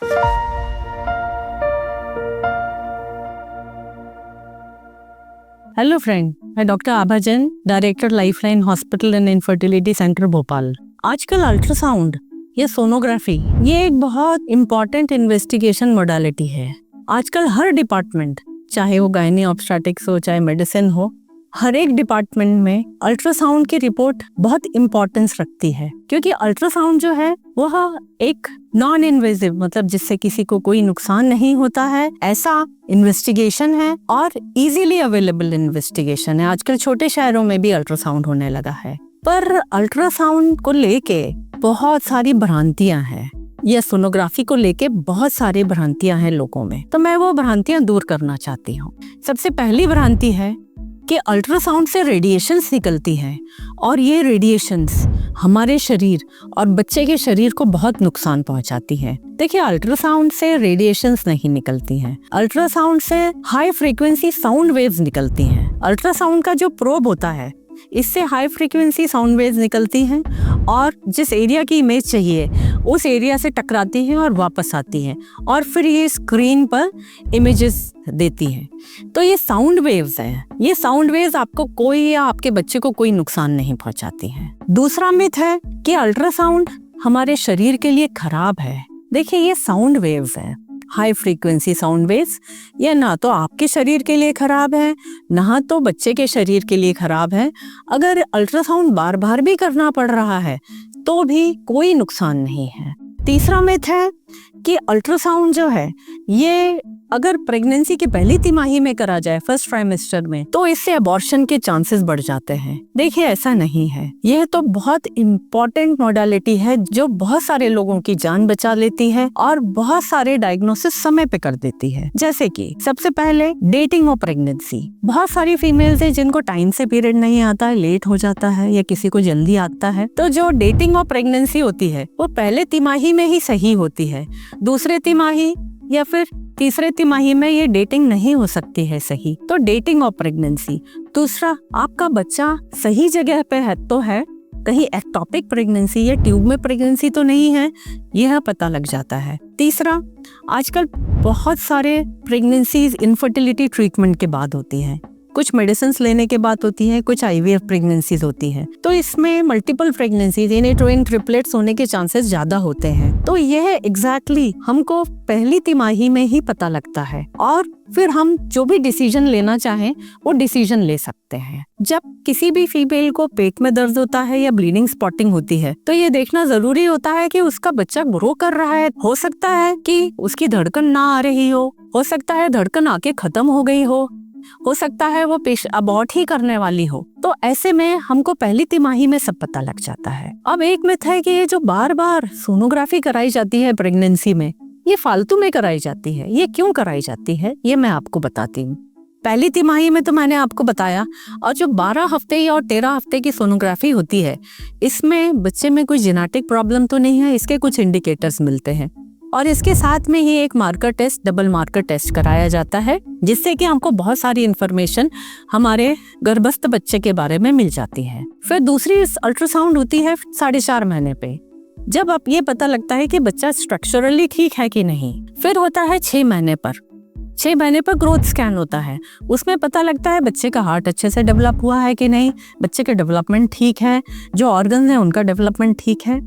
Hello friend, मैं doctor Abha Jain, director lifeline hospital and infertility centre Bhopal. आजकल ultrasound या sonography ये एक बहुत इम्पॉर्टेंट इन्वेस्टिगेशन मोडालिटी है। आजकल हर डिपार्टमेंट, चाहे वो गायनी ऑब्स्टेट्रिक्स हो चाहे मेडिसिन हो, हर एक डिपार्टमेंट में अल्ट्रासाउंड की रिपोर्ट बहुत इम्पोर्टेंस रखती है, क्योंकि अल्ट्रासाउंड जो है वह एक नॉन इन्वेजिव, मतलब जिससे किसी को कोई नुकसान नहीं होता है, ऐसा इन्वेस्टिगेशन है और इजीली अवेलेबल इन्वेस्टिगेशन है। आजकल छोटे शहरों में भी अल्ट्रासाउंड होने लगा है, पर अल्ट्रासाउंड को लेके बहुत सारी भ्रांतियां हैं, या सोनोग्राफी को लेके बहुत सारी भ्रांतियां हैं लोगों में। तो मैं वो भ्रांतियां दूर करना चाहती हूँ। सबसे पहली भ्रांति है कि अल्ट्रासाउंड से रेडिएशंस निकलती हैं और ये रेडिएशंस हमारे शरीर और बच्चे के शरीर को बहुत नुकसान पहुंचाती हैं। देखिए, अल्ट्रासाउंड से रेडिएशंस नहीं निकलती हैं। अल्ट्रासाउंड से हाई फ्रीक्वेंसी साउंड वेव्स निकलती हैं। अल्ट्रासाउंड का जो प्रोब होता है, इससे हाई फ्रीक्वेंसी साउंड वेव्स निकलती हैं और जिस एरिया की इमेज चाहिए उस एरिया से टकराती हैं और वापस आती हैं, और फिर ये स्क्रीन पर इमेजेस देती हैं। तो ये साउंड वेव्स हैं। ये साउंड वेव्स आपको कोई या आपके बच्चे को कोई नुकसान नहीं पहुंचाती हैं। दूसरा मिथ है कि अल्ट्रासाउंड हमारे शरीर के लिए खराब है। देखिए, ये साउंड वेव्स हैं, हाई फ्रीक्वेंसी साउंड वेव्स। ये ना तो आपके शरीर के लिए खराब है, ना तो बच्चे के शरीर के लिए खराब है। अगर अल्ट्रासाउंड बार बार भी करना पड़ रहा है तो भी कोई नुकसान नहीं है। तीसरा मिथ है कि अल्ट्रासाउंड जो है ये अगर प्रेगनेंसी की पहली तिमाही में करा जाए, फर्स्ट ट्राइमेस्टर में, तो इससे अबॉर्शन के चांसेस बढ़ जाते हैं। देखिए, ऐसा नहीं है। यह तो बहुत इम्पोर्टेंट मोडालिटी है जो बहुत सारे लोगों की जान बचा लेती है और बहुत सारे डायग्नोसिस समय पे कर देती है। जैसे कि सबसे पहले डेटिंग और प्रेगनेंसी। बहुत सारी फीमेल्स हैं जिनको टाइम से पीरियड नहीं आता है, लेट हो जाता है, या किसी को जल्दी आता है। तो जो डेटिंग और प्रेगनेंसी होती है वो पहले तिमाही में ही सही होती है। दूसरे तिमाही या फिर तीसरे तिमाही में ये डेटिंग नहीं हो सकती है सही। तो डेटिंग और प्रेगनेंसी। दूसरा, आपका बच्चा सही जगह पे है तो है, कहीं एक्टोपिक प्रेगनेंसी या ट्यूब में प्रेगनेंसी तो नहीं है, यह पता लग जाता है। तीसरा, आजकल बहुत सारे प्रेगनेंसीज इनफर्टिलिटी ट्रीटमेंट के बाद होती हैं। कुछ मेडिसिन लेने के बाद होती है, कुछ आईवीएफ प्रेगनेंसीज होती है। तो इसमें मल्टीपल प्रेगनेंसीज, यानी ट्विन ट्रिपलेट्स होने के चांसेस ज्यादा होते हैं। तो यह एग्जैक्टली हमको पहली तिमाही में ही पता लगता है और फिर हम जो भी डिसीजन लेना चाहें वो डिसीजन ले सकते हैं। जब किसी भी फीमेल को पेट में दर्द होता है या ब्लीडिंग स्पॉटिंग होती है तो ये देखना जरूरी होता है कि उसका बच्चा ग्रो कर रहा है। हो सकता है कि उसकी धड़कन ना आ रही हो सकता है धड़कन आके खत्म हो गई हो सकता है वो अबॉर्ट ही करने वाली हो। तो ऐसे में हमको पहली तिमाही में सब पता लग जाता है। अब एक मिथ है कि ये जो बार बार सोनोग्राफी कराई जाती है प्रेगनेंसी में, ये फालतू में कराई जाती है। ये क्यों कराई जाती है ये मैं आपको बताती हूँ। पहली तिमाही में तो मैंने आपको बताया, और जो 12 हफ्ते और 13 हफ्ते की सोनोग्राफी होती है, इसमें बच्चे में कोई जेनेटिक प्रॉब्लम तो नहीं है, इसके कुछ इंडिकेटर्स मिलते हैं। और इसके साथ में ही एक marker test, double marker test कराया जाता है, जिससे कि हमको बहुत सारी इंफॉर्मेशन हमारे गर्भस्थ बच्चे के बारे में मिल जाती है। फिर दूसरी अल्ट्रासाउंड होती है 4.5 महीने पे, जब अब ये पता लगता है कि बच्चा स्ट्रक्चरली ठीक है कि नहीं। फिर होता है 6 महीने पर। 6 महीने पर ग्रोथ स्कैन होता है, उसमें पता लगता है बच्चे का हार्ट अच्छे से डेवलप हुआ है कि नहीं, बच्चे का डेवलपमेंट ठीक है, जो ऑर्गन्स हैं उनका डेवलपमेंट ठीक है।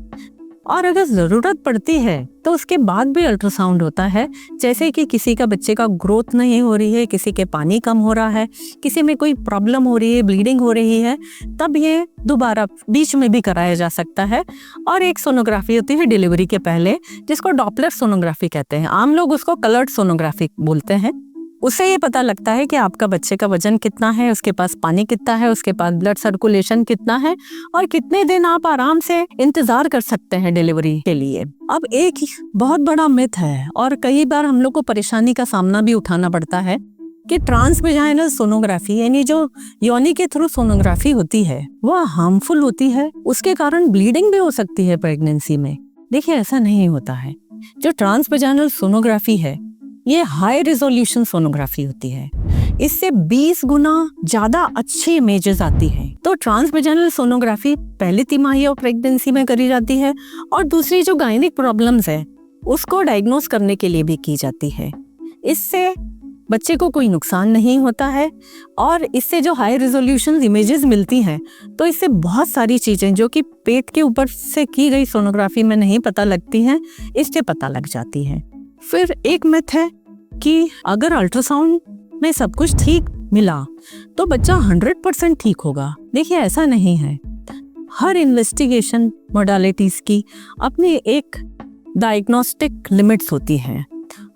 और अगर ज़रूरत पड़ती है तो उसके बाद भी अल्ट्रासाउंड होता है, जैसे कि किसी का बच्चे का ग्रोथ नहीं हो रही है, किसी के पानी कम हो रहा है, किसी में कोई प्रॉब्लम हो रही है, ब्लीडिंग हो रही है, तब ये दोबारा बीच में भी कराया जा सकता है। और एक सोनोग्राफी होती है डिलीवरी के पहले, जिसको डॉपलर सोनोग्राफी कहते हैं। आम लोग उसको कलर्ड सोनोग्राफी बोलते हैं। उससे ये पता लगता है कि आपका बच्चे का वजन कितना है, उसके पास पानी कितना है, उसके पास ब्लड सर्कुलेशन कितना है, और कितने दिन आप आराम से इंतजार कर सकते हैं डिलीवरी के लिए। अब एक बहुत बड़ा मिथ है और कई बार हम लोग को परेशानी का सामना भी उठाना पड़ता है कि ट्रांसवेजाइनल सोनोग्राफी, यानी जो योनि के थ्रू सोनोग्राफी होती है, वह हार्मफुल होती है, उसके कारण ब्लीडिंग भी हो सकती है प्रेगनेंसी में। देखिए, ऐसा नहीं होता है। जो ट्रांसवेजाइनल सोनोग्राफी है ये हाई रेजोल्यूशन सोनोग्राफी होती है, इससे 20 गुना ज्यादा अच्छी इमेजेस आती हैं। तो ट्रांसवेजाइनल सोनोग्राफी पहली तिमाही और प्रेगनेंसी में करी जाती है, और दूसरी जो गायनिक प्रॉब्लम्स है उसको डायग्नोस करने के लिए भी की जाती है। इससे बच्चे को कोई नुकसान नहीं होता है और इससे जो हाई रेजोल्यूशन इमेजेस मिलती हैं, तो इससे बहुत सारी चीज़ें जो कि पेट के ऊपर से की गई सोनोग्राफी में नहीं पता लगती हैं, इससे पता लग जाती हैं। फिर एक मिथ है कि अगर अल्ट्रासाउंड में सब कुछ ठीक मिला तो बच्चा 100% ठीक होगा। देखिए, ऐसा नहीं है। हर इन्वेस्टिगेशन मोडालिटीज़ की अपनी एक डायग्नोस्टिक लिमिट्स होती हैं।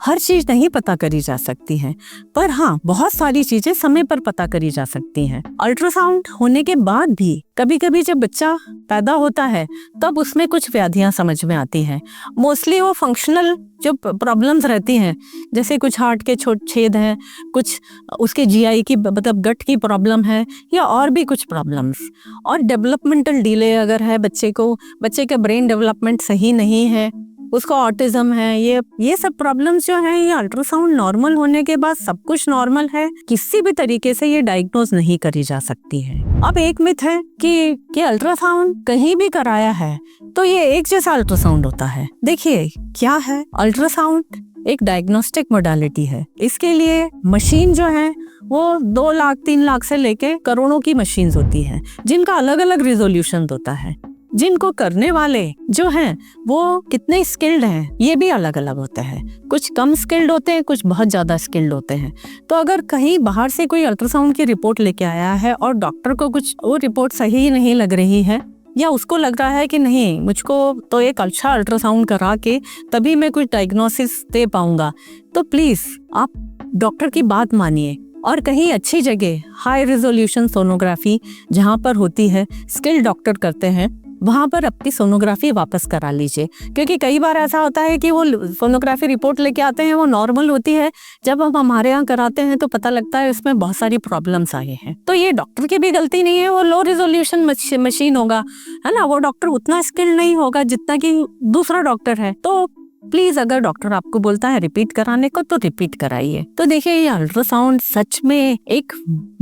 हर चीज़ नहीं पता करी जा सकती है, पर हाँ, बहुत सारी चीज़ें समय पर पता करी जा सकती हैं। अल्ट्रासाउंड होने के बाद भी कभी कभी जब बच्चा पैदा होता है तब उसमें कुछ व्याधियाँ समझ में आती हैं। मोस्टली वो फंक्शनल जो प्रॉब्लम्स रहती हैं, जैसे कुछ हार्ट के छेद हैं, कुछ उसके जीआई की मतलब गट की प्रॉब्लम है, या और भी कुछ प्रॉब्लम्स। और डेवलपमेंटल डिले अगर है बच्चे का ब्रेन डेवलपमेंट सही नहीं है, उसको ऑटिज्म है, ये सब प्रॉब्लम्स जो हैं, ये अल्ट्रासाउंड नॉर्मल होने के बाद सब कुछ नॉर्मल है, किसी भी तरीके से ये डायग्नोज नहीं करी जा सकती है। अब एक मिथ है कि अल्ट्रासाउंड कहीं भी कराया है तो ये एक जैसा अल्ट्रासाउंड होता है। देखिए क्या है, अल्ट्रासाउंड एक डायग्नोस्टिक मोडालिटी है। इसके लिए मशीन जो है वो 2 लाख 3 लाख से लेके करोड़ों की मशीन्स होती हैं, जिनका अलग अलग रिजोल्यूशन होता है। जिनको करने वाले जो हैं वो कितने स्किल्ड हैं ये भी अलग अलग होता है। कुछ कम स्किल्ड होते हैं, कुछ बहुत ज़्यादा स्किल्ड होते हैं। तो अगर कहीं बाहर से कोई अल्ट्रासाउंड की रिपोर्ट लेके आया है और डॉक्टर को कुछ वो रिपोर्ट सही नहीं लग रही है, या उसको लग रहा है कि नहीं, मुझको तो एक अच्छा अल्ट्रासाउंड करा के तभी मैं कुछ डायग्नोसिस दे पाऊंगा, तो प्लीज़ आप डॉक्टर की बात मानिए और कहीं अच्छी जगह हाई रेजोल्यूशन सोनोग्राफी जहाँ पर होती है, स्किल्ड डॉक्टर करते हैं, वहाँ पर अपनी सोनोग्राफी वापस करा लीजिए। क्योंकि कई बार ऐसा होता है कि वो सोनोग्राफी रिपोर्ट लेके आते हैं, वो नॉर्मल होती है, जब हम हमारे यहाँ कराते हैं तो पता लगता है इसमें बहुत सारी प्रॉब्लम्स आए हैं। तो ये डॉक्टर की भी गलती नहीं है, वो लो रेजोल्यूशन मशीन होगा, है ना, वो डॉक्टर उतना स्किल्ड नहीं होगा जितना कि दूसरा डॉक्टर है। तो प्लीज अगर डॉक्टर आपको बोलता है रिपीट कराने को तो रिपीट कराइए। तो देखिए, ये अल्ट्रासाउंड सच में एक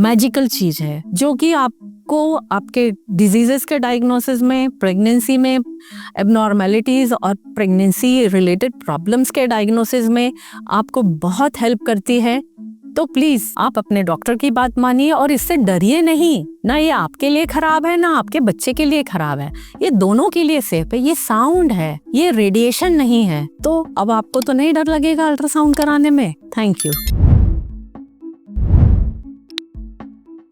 मैजिकल चीज है जो कि आपको आपके डिजीजेस के डायग्नोसिस में, प्रेगनेंसी में एबनॉर्मेलिटीज और प्रेगनेंसी रिलेटेड प्रॉब्लम्स के डायग्नोसिस में आपको बहुत हेल्प करती है। तो प्लीज आप अपने डॉक्टर की बात मानिए और इससे डरिए नहीं। ना ये आपके लिए खराब है, ना आपके बच्चे के लिए खराब है, ये दोनों के लिए सेफ है। ये साउंड है, ये रेडिएशन नहीं है। तो अब आपको तो नहीं डर लगेगा अल्ट्रासाउंड कराने में। Thank you.